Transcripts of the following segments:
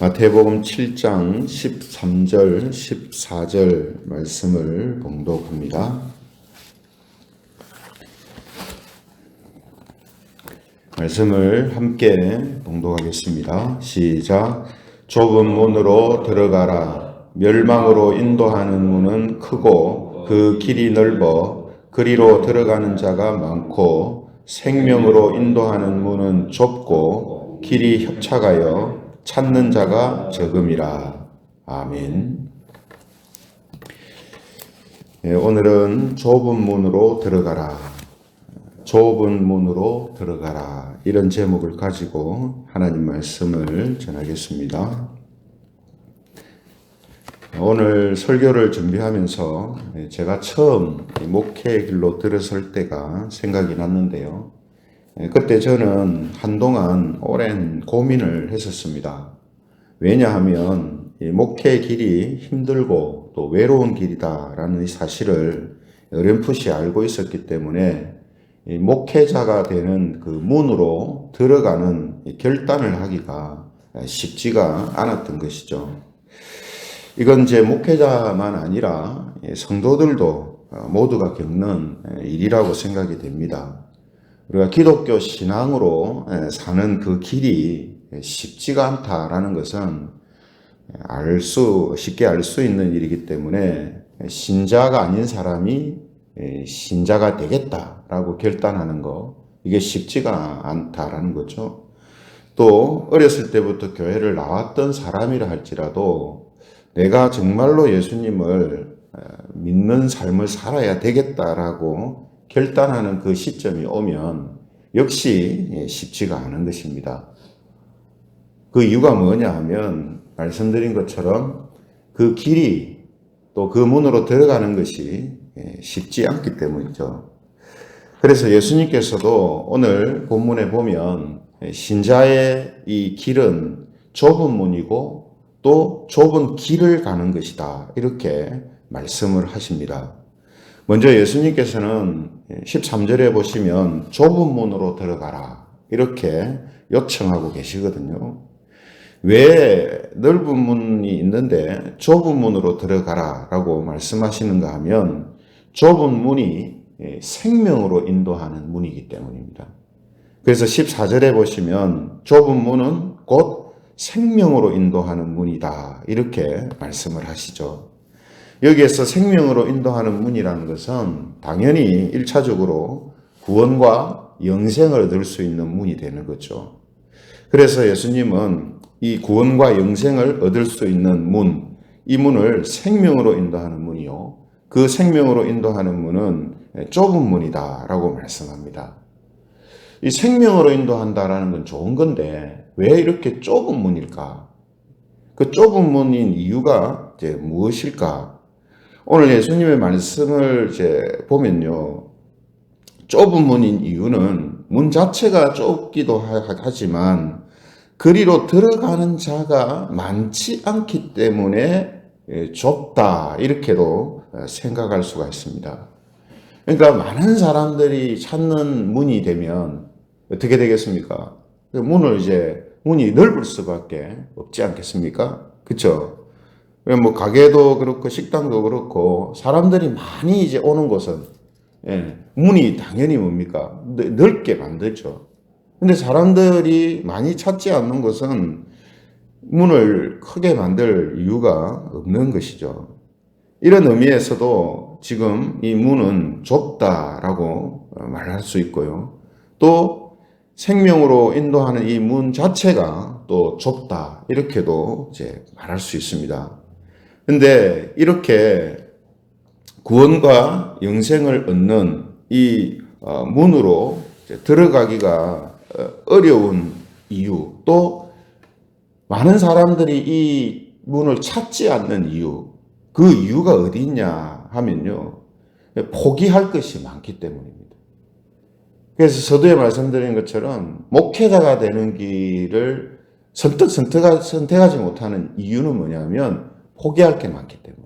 마태복음 7장 13절, 14절 말씀을 봉독합니다. 말씀을 함께 봉독하겠습니다. 시작. 좁은 문으로 들어가라. 멸망으로 인도하는 문은 크고 그 길이 넓어 그리로 들어가는 자가 많고 생명으로 인도하는 문은 좁고 길이 협착하여 찾는 자가 적음이라. 아멘. 오늘은 좁은 문으로 들어가라. 좁은 문으로 들어가라. 이런 제목을 가지고 하나님 말씀을 전하겠습니다. 오늘 설교를 준비하면서 제가 처음 목회의 길로 들어설 때가 생각이 났는데요. 그때 저는 한동안 오랜 고민을 했었습니다. 왜냐하면 목회의 길이 힘들고 또 외로운 길이다라는 사실을 어렴풋이 알고 있었기 때문에 목회자가 되는 그 문으로 들어가는 결단을 하기가 쉽지가 않았던 것이죠. 이건 제 목회자만 아니라 성도들도 모두가 겪는 일이라고 생각이 됩니다. 우리가 기독교 신앙으로 사는 그 길이 쉽지가 않다라는 것은 쉽게 알 수 있는 일이기 때문에 신자가 아닌 사람이 신자가 되겠다라고 결단하는 거, 이게 쉽지가 않다라는 거죠. 또 어렸을 때부터 교회를 나왔던 사람이라 할지라도 내가 정말로 예수님을 믿는 삶을 살아야 되겠다라고 결단하는 그 시점이 오면 역시 쉽지가 않은 것입니다. 그 이유가 뭐냐 하면 말씀드린 것처럼 그 길이 또 그 문으로 들어가는 것이 쉽지 않기 때문이죠. 그래서 예수님께서도 오늘 본문에 보면 신자의 이 길은 좁은 문이고 또 좁은 길을 가는 것이다, 이렇게 말씀을 하십니다. 먼저 예수님께서는 13절에 보시면 좁은 문으로 들어가라, 이렇게 요청하고 계시거든요. 왜 넓은 문이 있는데 좁은 문으로 들어가라 라고 말씀하시는가 하면 좁은 문이 생명으로 인도하는 문이기 때문입니다. 그래서 14절에 보시면 좁은 문은 곧 생명으로 인도하는 문이다, 이렇게 말씀을 하시죠. 여기에서 생명으로 인도하는 문이라는 것은 당연히 1차적으로 구원과 영생을 얻을 수 있는 문이 되는 거죠. 그래서 예수님은 이 구원과 영생을 얻을 수 있는 문, 이 문을 생명으로 인도하는 문이요, 그 생명으로 인도하는 문은 좁은 문이다 라고 말씀합니다. 이 생명으로 인도한다라는 건 좋은 건데 왜 이렇게 좁은 문일까? 그 좁은 문인 이유가 무엇일까? 오늘 예수님의 말씀을 보면요, 좁은 문인 이유는 문 자체가 좁기도 하지만 그리로 들어가는 자가 많지 않기 때문에 좁다, 이렇게도 생각할 수가 있습니다. 그러니까 많은 사람들이 찾는 문이 되면 어떻게 되겠습니까? 문이 넓을 수밖에 없지 않겠습니까? 그렇죠? 뭐 가게도 그렇고 식당도 그렇고 사람들이 많이 오는 곳은 문이 당연히 뭡니까? 넓게 만들죠. 근데 사람들이 많이 찾지 않는 것은 문을 크게 만들 이유가 없는 것이죠. 이런 의미에서도 지금 이 문은 좁다라고 말할 수 있고요. 또 생명으로 인도하는 이 문 자체가 또 좁다, 이렇게도 말할 수 있습니다. 근데 이렇게 구원과 영생을 얻는 이 문으로 들어가기가 어려운 이유, 또 많은 사람들이 이 문을 찾지 않는 이유, 그 이유가 어디 있냐 하면요, 포기할 것이 많기 때문입니다. 그래서 서두에 말씀드린 것처럼 목회자가 되는 길을 선택하지 못하는 이유는 뭐냐면 포기할 게 많기 때문에,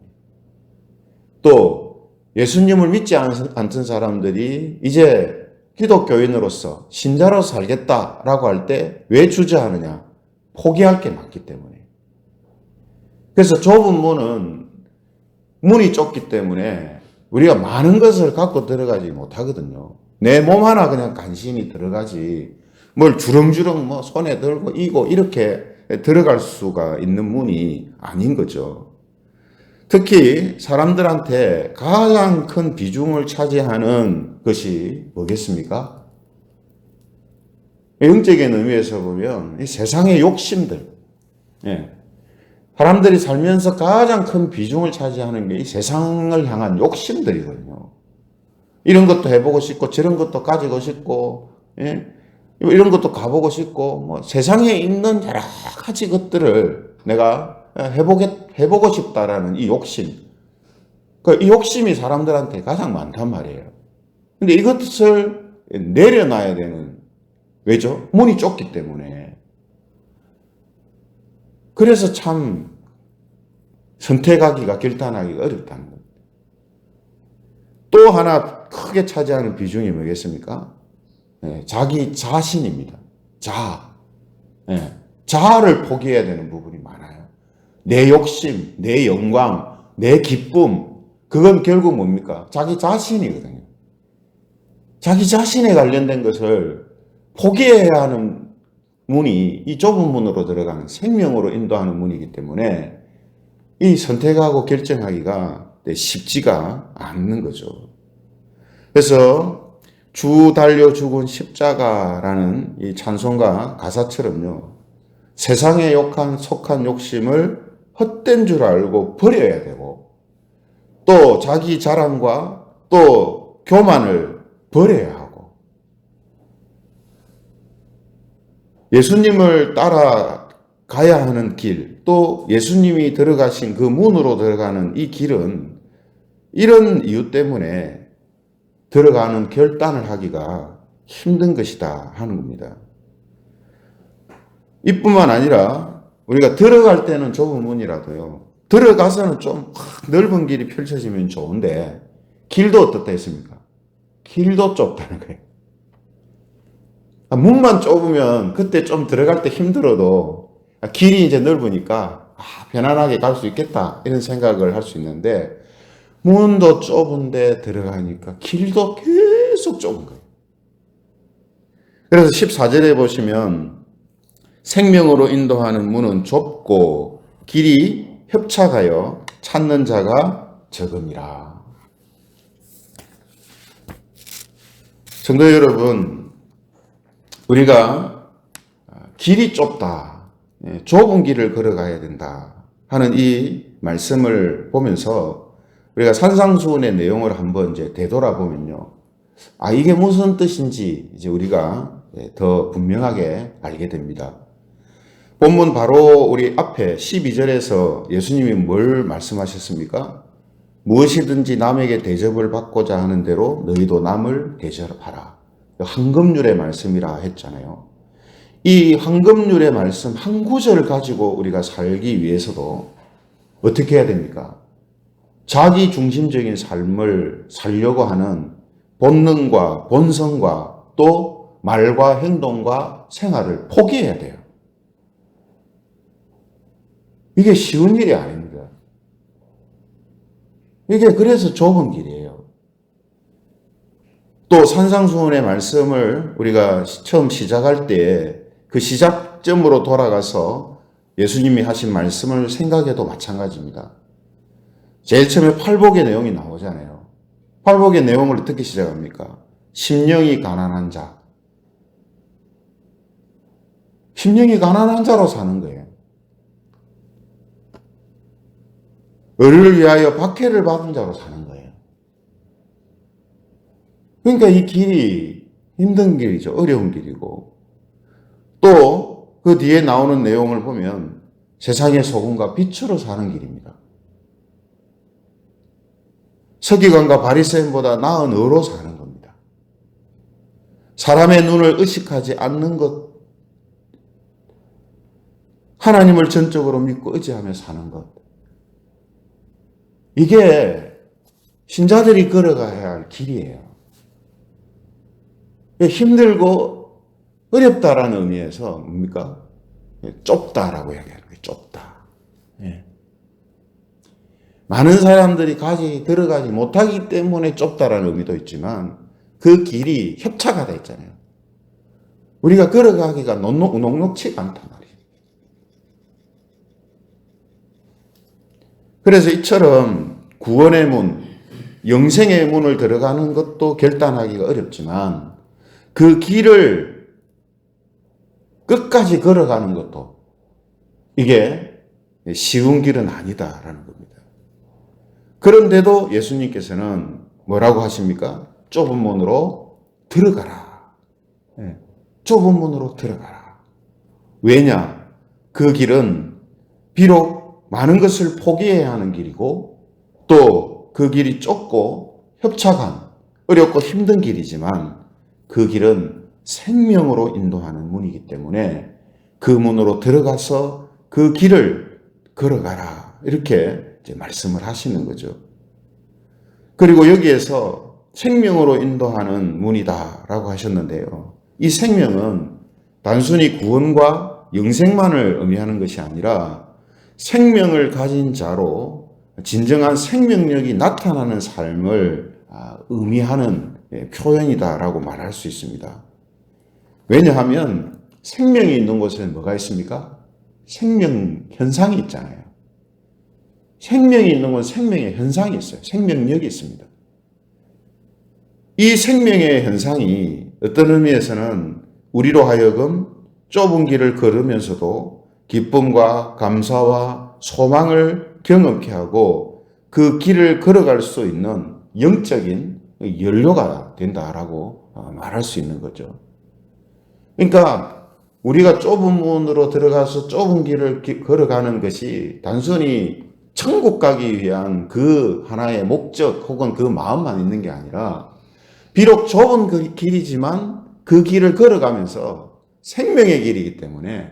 또 예수님을 믿지 않던 사람들이 이제 기독교인으로서 신자로서 살겠다라고 할 때 왜 주저하느냐? 포기할 게 많기 때문에. 그래서 좁은 문은 문이 좁기 때문에 우리가 많은 것을 갖고 들어가지 못하거든요. 내 몸 하나 그냥 간신히 들어가지 뭘 주렁주렁 뭐 손에 들고 이고 이렇게 들어갈 수가 있는 문이 아닌 거죠. 특히 사람들한테 가장 큰 비중을 차지하는 것이 뭐겠습니까? 영적인 의미에서 보면 이 세상의 욕심들, 사람들이 살면서 가장 큰 비중을 차지하는 게 이 세상을 향한 욕심들이거든요. 이런 것도 해보고 싶고 저런 것도 가지고 싶고 이런 것도 가보고 싶고 뭐 세상에 있는 여러 가지 것들을 내가 해보고 싶다라는 이 욕심. 이 욕심이 사람들한테 가장 많단 말이에요. 근데 이것을 내려놔야 되는, 왜죠? 문이 좁기 때문에. 그래서 참 선택하기가, 결단하기가 어렵다는 겁니다. 또 하나 크게 차지하는 비중이 뭐겠습니까? 자기 자신입니다. 자아를 포기해야 되는 부분이 많아요. 내 욕심, 내 영광, 내 기쁨, 그건 결국 뭡니까? 자기 자신이거든요. 자기 자신에 관련된 것을 포기해야 하는 문이 이 좁은 문으로 들어가는 생명으로 인도하는 문이기 때문에 이 선택하고 결정하기가 쉽지가 않는 거죠. 그래서 주 달려 죽은 십자가라는 이 찬송가 가사처럼요. 세상에 속한 욕심을 헛된 줄 알고 버려야 되고 또 자기 자랑과 또 교만을 버려야 하고 예수님을 따라가야 하는 길, 또 예수님이 들어가신 그 문으로 들어가는 이 길은 이런 이유 때문에 들어가는 결단을 하기가 힘든 것이다 하는 겁니다. 이뿐만 아니라 우리가 들어갈 때는 좁은 문이라도요. 들어가서는 좀 넓은 길이 펼쳐지면 좋은데 길도 어떻다 했습니까? 길도 좁다는 거예요. 문만 좁으면 그때 좀 들어갈 때 힘들어도 길이 이제 넓으니까 편안하게 갈 수 있겠다 이런 생각을 할 수 있는데 문도 좁은데 들어가니까 길도 계속 좁은 거예요. 그래서 14절에 보시면 생명으로 인도하는 문은 좁고 길이 협착하여 찾는 자가 적음이라. 성도 여러분, 우리가 길이 좁다, 좁은 길을 걸어가야 된다 하는 이 말씀을 보면서 우리가 산상수훈의 내용을 한번 이제 되돌아보면요. 이게 무슨 뜻인지 이제 우리가 더 분명하게 알게 됩니다. 본문 바로 우리 앞에 12절에서 예수님이 뭘 말씀하셨습니까? 무엇이든지 남에게 대접을 받고자 하는 대로 너희도 남을 대접하라. 황금률의 말씀이라 했잖아요. 이 황금률의 말씀 한 구절을 가지고 우리가 살기 위해서도 어떻게 해야 됩니까? 자기 중심적인 삶을 살려고 하는 본능과 본성과 또 말과 행동과 생활을 포기해야 돼요. 이게 쉬운 일이 아닙니다. 이게 그래서 좁은 길이에요. 또 산상수훈의 말씀을 우리가 처음 시작할 때 그 시작점으로 돌아가서 예수님이 하신 말씀을 생각해도 마찬가지입니다. 제일 처음에 팔복의 내용이 나오잖아요. 팔복의 내용을 어떻게 시작합니까? 심령이 가난한 자. 심령이 가난한 자로 사는 거예요. 을을 위하여 박해를 받은 자로 사는 거예요. 그러니까 이 길이 힘든 길이죠. 어려운 길이고. 또 그 뒤에 나오는 내용을 보면 세상의 소금과 빛으로 사는 길입니다. 서기관과 바리새인보다 나은 의로 사는 겁니다. 사람의 눈을 의식하지 않는 것, 하나님을 전적으로 믿고 의지하며 사는 것. 이게 신자들이 걸어가야 할 길이에요. 힘들고 어렵다라는 의미에서 뭡니까? 좁다라고 이야기하는 거예요. 좁다. 예. 많은 사람들이 들어가지 못하기 때문에 좁다라는 의미도 있지만 그 길이 협착하다 있잖아요. 우리가 걸어가기가 녹록치가 않단 말이에요. 그래서 이처럼 구원의 문, 영생의 문을 들어가는 것도 결단하기가 어렵지만 그 길을 끝까지 걸어가는 것도 이게 쉬운 길은 아니다라는 겁니다. 그런데도 예수님께서는 뭐라고 하십니까? 좁은 문으로 들어가라. 좁은 문으로 들어가라. 왜냐? 그 길은 비록 많은 것을 포기해야 하는 길이고 또 그 길이 좁고 협착한 어렵고 힘든 길이지만 그 길은 생명으로 인도하는 문이기 때문에 그 문으로 들어가서 그 길을 걸어가라. 이렇게 이제 말씀을 하시는 거죠. 그리고 여기에서 생명으로 인도하는 문이다라고 하셨는데요. 이 생명은 단순히 구원과 영생만을 의미하는 것이 아니라 생명을 가진 자로 진정한 생명력이 나타나는 삶을 의미하는 표현이다라고 말할 수 있습니다. 왜냐하면 생명이 있는 곳에 뭐가 있습니까? 생명 현상이 있잖아요. 생명이 있는 곳은 생명의 현상이 있어요. 생명력이 있습니다. 이 생명의 현상이 어떤 의미에서는 우리로 하여금 좁은 길을 걸으면서도 기쁨과 감사와 소망을 경험케 하고 그 길을 걸어갈 수 있는 영적인 연료가 된다라고 말할 수 있는 거죠. 그러니까 우리가 좁은 문으로 들어가서 좁은 길을 걸어가는 것이 단순히 천국 가기 위한 그 하나의 목적 혹은 그 마음만 있는 게 아니라 비록 좁은 길이지만 그 길을 걸어가면서 생명의 길이기 때문에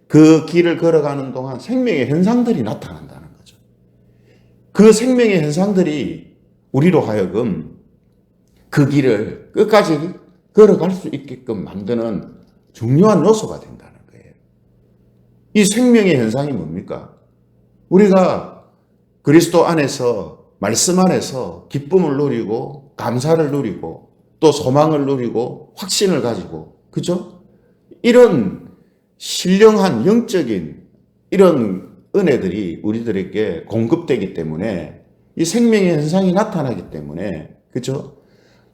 그 길을 걸어가는 동안 생명의 현상들이 나타난다는 거죠. 그 생명의 현상들이 우리로 하여금 그 길을 끝까지 걸어갈 수 있게끔 만드는 중요한 요소가 된다는 거예요. 이 생명의 현상이 뭡니까? 우리가 그리스도 안에서, 말씀 안에서 기쁨을 누리고 감사를 누리고 또 소망을 누리고 확신을 가지고, 그죠? 이런 신령한 영적인 이런 은혜들이 우리들에게 공급되기 때문에 이 생명의 현상이 나타나기 때문에, 그죠?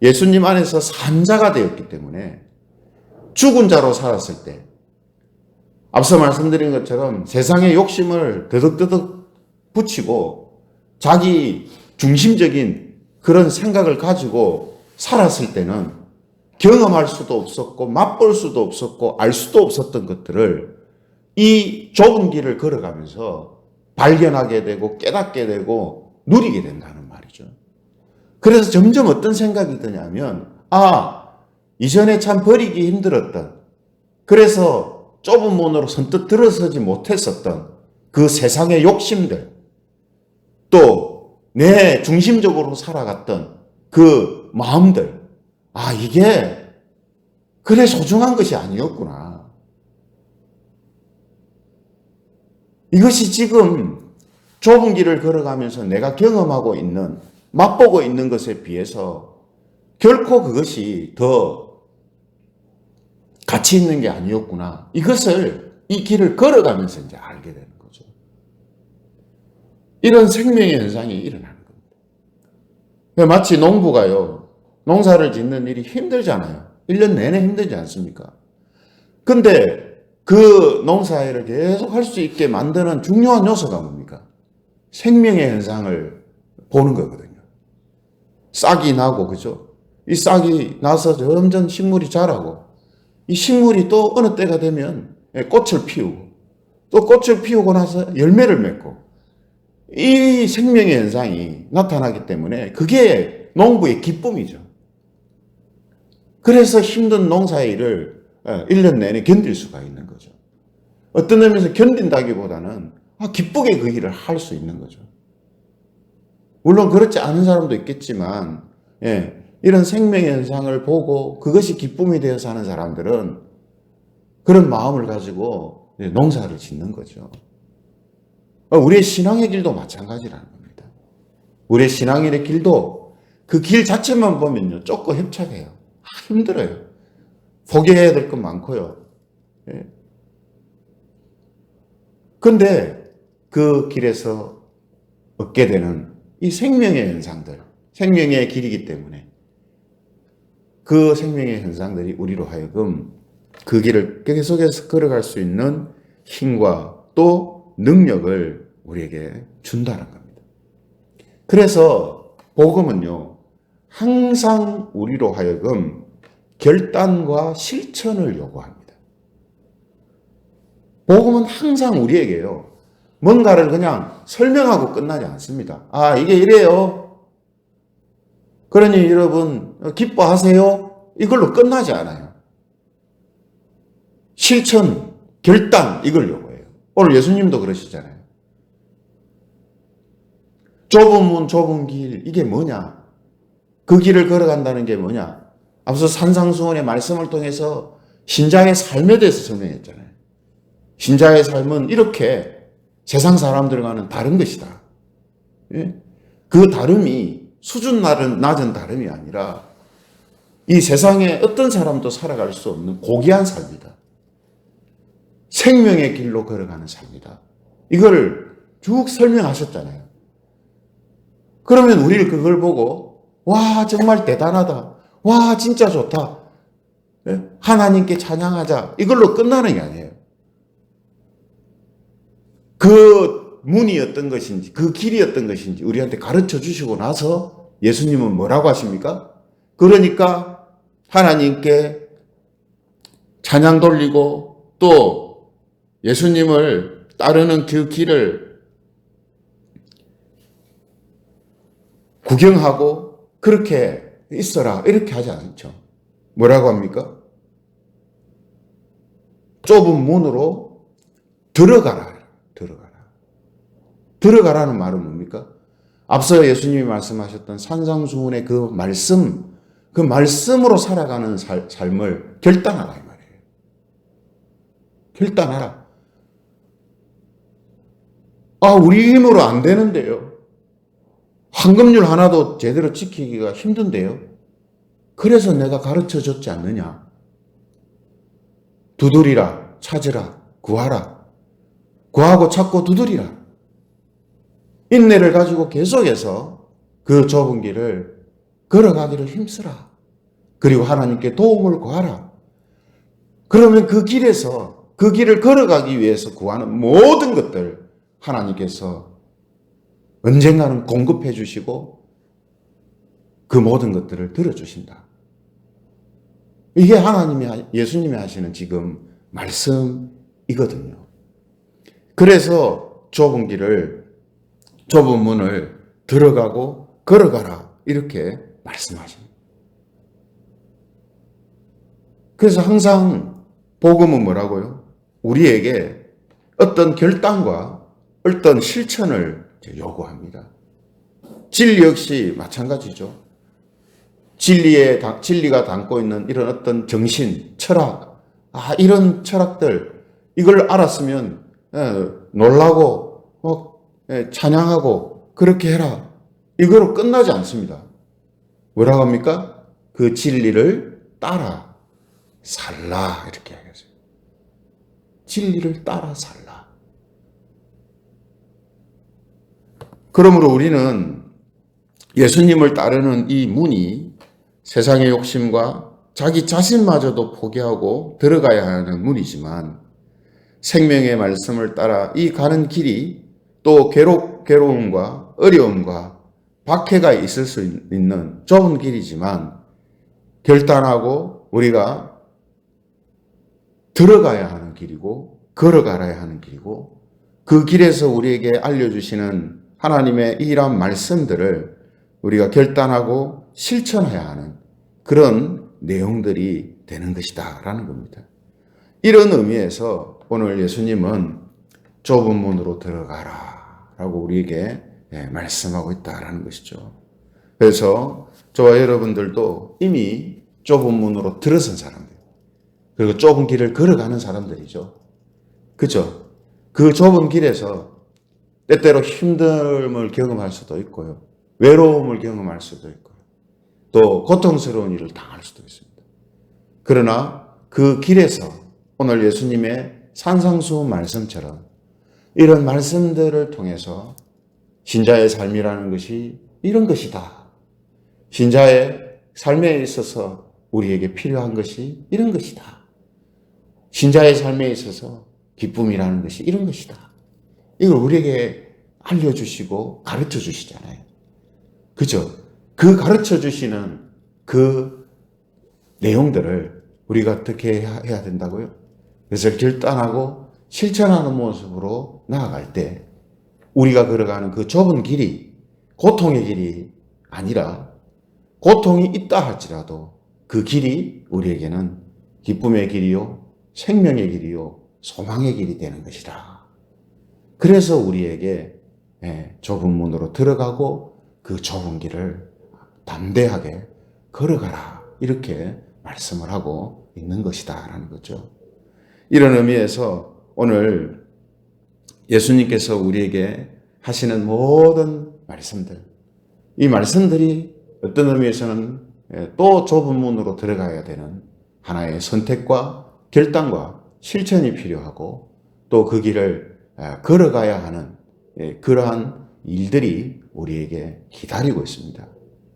예수님 안에서 산자가 되었기 때문에 죽은 자로 살았을 때 앞서 말씀드린 것처럼 세상의 욕심을 더덕더덕 붙이고 자기 중심적인 그런 생각을 가지고 살았을 때는 경험할 수도 없었고 맛볼 수도 없었고 알 수도 없었던 것들을 이 좁은 길을 걸어가면서 발견하게 되고 깨닫게 되고 누리게 된다는 말이죠. 그래서 점점 어떤 생각이 드냐면 이전에 참 버리기 힘들었던, 그래서 좁은 문으로 선뜻 들어서지 못했었던 그 세상의 욕심들, 또 내 중심적으로 살아갔던 그 마음들, 이게 그래 소중한 것이 아니었구나. 이것이 지금 좁은 길을 걸어가면서 내가 경험하고 있는, 맛보고 있는 것에 비해서 결코 그것이 더 가치 있는 게 아니었구나. 이것을 이 길을 걸어가면서 이제 알게 되는 거죠. 이런 생명의 현상이 일어나는 겁니다. 마치 농부가요, 농사를 짓는 일이 힘들잖아요. 1년 내내 힘들지 않습니까? 근데 그 농사일을 계속 할 수 있게 만드는 중요한 요소가 뭡니까? 생명의 현상을 보는 거거든요. 싹이 나고, 그죠? 이 싹이 나서 점점 식물이 자라고, 이 식물이 또 어느 때가 되면 꽃을 피우고, 또 꽃을 피우고 나서 열매를 맺고, 이 생명의 현상이 나타나기 때문에 그게 농부의 기쁨이죠. 그래서 힘든 농사일을 1년 내내 견딜 수가 있는 거죠. 어떤 의미에서 견딘다기보다는 기쁘게 그 일을 할 수 있는 거죠. 물론 그렇지 않은 사람도 있겠지만, 이런 생명의 현상을 보고 그것이 기쁨이 되어 사는 사람들은 그런 마음을 가지고 농사를 짓는 거죠. 우리의 신앙의 길도 마찬가지라는 겁니다. 우리의 신앙인의 길도 그 길 자체만 보면요, 좁고 협착해요. 힘들어요. 포기해야 될 것 많고요. 예. 근데 그 길에서 얻게 되는 이 생명의 현상들, 생명의 길이기 때문에 그 생명의 현상들이 우리로 하여금 그 길을 계속해서 걸어갈 수 있는 힘과 또 능력을 우리에게 준다는 겁니다. 그래서 복음은요, 항상 우리로 하여금 결단과 실천을 요구합니다. 복음은 항상 우리에게요, 뭔가를 그냥 설명하고 끝나지 않습니다. 아, 이게 이래요. 그러니 여러분 기뻐하세요. 이걸로 끝나지 않아요. 실천, 결단, 이걸 요구해요. 오늘 예수님도 그러시잖아요. 좁은 문, 좁은 길, 이게 뭐냐? 그 길을 걸어간다는 게 뭐냐? 앞서 산상수훈의 말씀을 통해서 신자의 삶에 대해서 설명했잖아요. 신자의 삶은 이렇게 세상 사람들과는 다른 것이다. 예? 그 다름이 수준 낮은 다름이 아니라 이 세상에 어떤 사람도 살아갈 수 없는 고귀한 삶이다. 생명의 길로 걸어가는 삶이다. 이걸 쭉 설명하셨잖아요. 그러면 우리를 그걸 보고 와, 정말 대단하다. 와, 진짜 좋다. 예? 하나님께 찬양하자. 이걸로 끝나는 게 아니에요. 그 문이 어떤 것인지, 그 길이 어떤 것인지 우리한테 가르쳐 주시고 나서 예수님은 뭐라고 하십니까? 그러니까 하나님께 찬양 돌리고 또 예수님을 따르는 그 길을 구경하고 그렇게 있어라, 이렇게 하지 않죠. 뭐라고 합니까? 좁은 문으로 들어가라. 들어가라는 말은 뭡니까? 앞서 예수님이 말씀하셨던 산상수훈의 그 말씀으로 살아가는 삶을 결단하라, 이 말이에요. 결단하라. 아, 우리 힘으로 안 되는데요. 황금률 하나도 제대로 지키기가 힘든데요. 그래서 내가 가르쳐 줬지 않느냐. 두드리라, 찾으라, 구하라. 구하고 찾고 두드리라. 인내를 가지고 계속해서 그 좁은 길을 걸어가기를 힘쓰라. 그리고 하나님께 도움을 구하라. 그러면 그 길에서 그 길을 걸어가기 위해서 구하는 모든 것들 하나님께서 언젠가는 공급해 주시고 그 모든 것들을 들어주신다. 이게 예수님이 하시는 지금 말씀이거든요. 그래서 좁은 문을 들어가고 걸어가라, 이렇게 말씀하십니다. 그래서 항상 복음은 뭐라고요? 우리에게 어떤 결단과 어떤 실천을 요구합니다. 진리 역시 마찬가지죠. 진리가 담고 있는 이런 어떤 정신, 철학, 이런 철학들, 이걸 알았으면 놀라고 찬양하고 그렇게 해라. 이거로 끝나지 않습니다. 뭐라고 합니까? 그 진리를 따라 살라, 이렇게 하겠어요. 진리를 따라 살라. 그러므로 우리는 예수님을 따르는 이 문이 세상의 욕심과 자기 자신마저도 포기하고 들어가야 하는 문이지만 생명의 말씀을 따라 이 가는 길이 또 괴로움과 어려움과 박해가 있을 수 있는 좁은 길이지만 결단하고 우리가 들어가야 하는 길이고 걸어가야 하는 길이고 그 길에서 우리에게 알려주시는 하나님의 이러한 말씀들을 우리가 결단하고 실천해야 하는 그런 내용들이 되는 것이다 라는 겁니다. 이런 의미에서 오늘 예수님은 좁은 문으로 들어가라 라고 우리에게 말씀하고 있다라는 것이죠. 그래서 저와 여러분들도 이미 좁은 문으로 들어선 사람들, 그리고 좁은 길을 걸어가는 사람들이죠. 그죠? 그 좁은 길에서 때때로 힘듦을 경험할 수도 있고요. 외로움을 경험할 수도 있고 또 고통스러운 일을 당할 수도 있습니다. 그러나 그 길에서 오늘 예수님의 산상수훈 말씀처럼 이런 말씀들을 통해서 신자의 삶이라는 것이 이런 것이다. 신자의 삶에 있어서 우리에게 필요한 것이 이런 것이다. 신자의 삶에 있어서 기쁨이라는 것이 이런 것이다. 이걸 우리에게 알려주시고 가르쳐 주시잖아요. 그죠? 그 가르쳐 주시는 그 내용들을 우리가 어떻게 해야 된다고요? 그래서 결단하고 실천하는 모습으로 나아갈 때 우리가 걸어가는 그 좁은 길이 고통의 길이 아니라 고통이 있다 할지라도 그 길이 우리에게는 기쁨의 길이요, 생명의 길이요, 소망의 길이 되는 것이다. 그래서 우리에게 좁은 문으로 들어가고 그 좁은 길을 담대하게 걸어가라. 이렇게 말씀을 하고 있는 것이다. 라는 거죠. 이런 의미에서 오늘 예수님께서 우리에게 하시는 모든 말씀들, 이 말씀들이 어떤 의미에서는 또 좁은 문으로 들어가야 되는 하나의 선택과 결단과 실천이 필요하고 또 그 길을 걸어가야 하는 그러한 일들이 우리에게 기다리고 있습니다.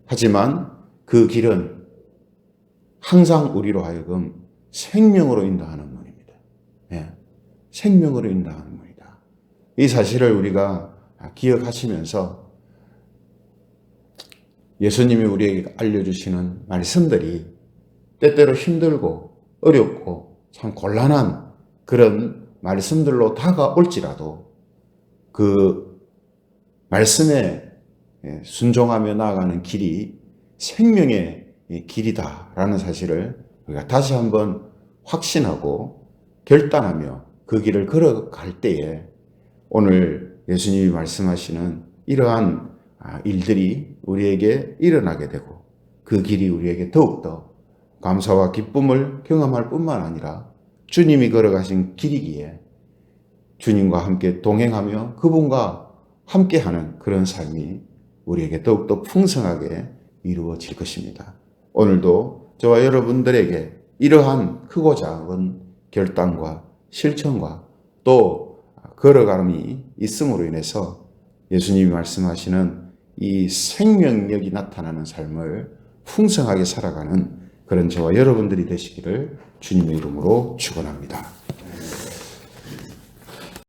하지만 그 길은 항상 우리로 하여금 생명으로 인도하는 문입니다. 생명으로 인도하는 문이다. 이 사실을 우리가 기억하시면서 예수님이 우리에게 알려주시는 말씀들이 때때로 힘들고 어렵고 참 곤란한 그런 말씀들로 다가올지라도 그 말씀에 순종하며 나아가는 길이 생명의 길이다라는 사실을 우리가 다시 한번 확신하고 결단하며 그 길을 걸어갈 때에 오늘 예수님이 말씀하시는 이러한 일들이 우리에게 일어나게 되고 그 길이 우리에게 더욱더 감사와 기쁨을 경험할 뿐만 아니라 주님이 걸어가신 길이기에 주님과 함께 동행하며 그분과 함께하는 그런 삶이 우리에게 더욱더 풍성하게 이루어질 것입니다. 오늘도 저와 여러분들에게 이러한 크고 작은 결단과 실천과 또 걸어감이 있음으로 인해서 예수님이 말씀하시는 이 생명력이 나타나는 삶을 풍성하게 살아가는 그런 저와 여러분들이 되시기를 주님의 이름으로 축원합니다.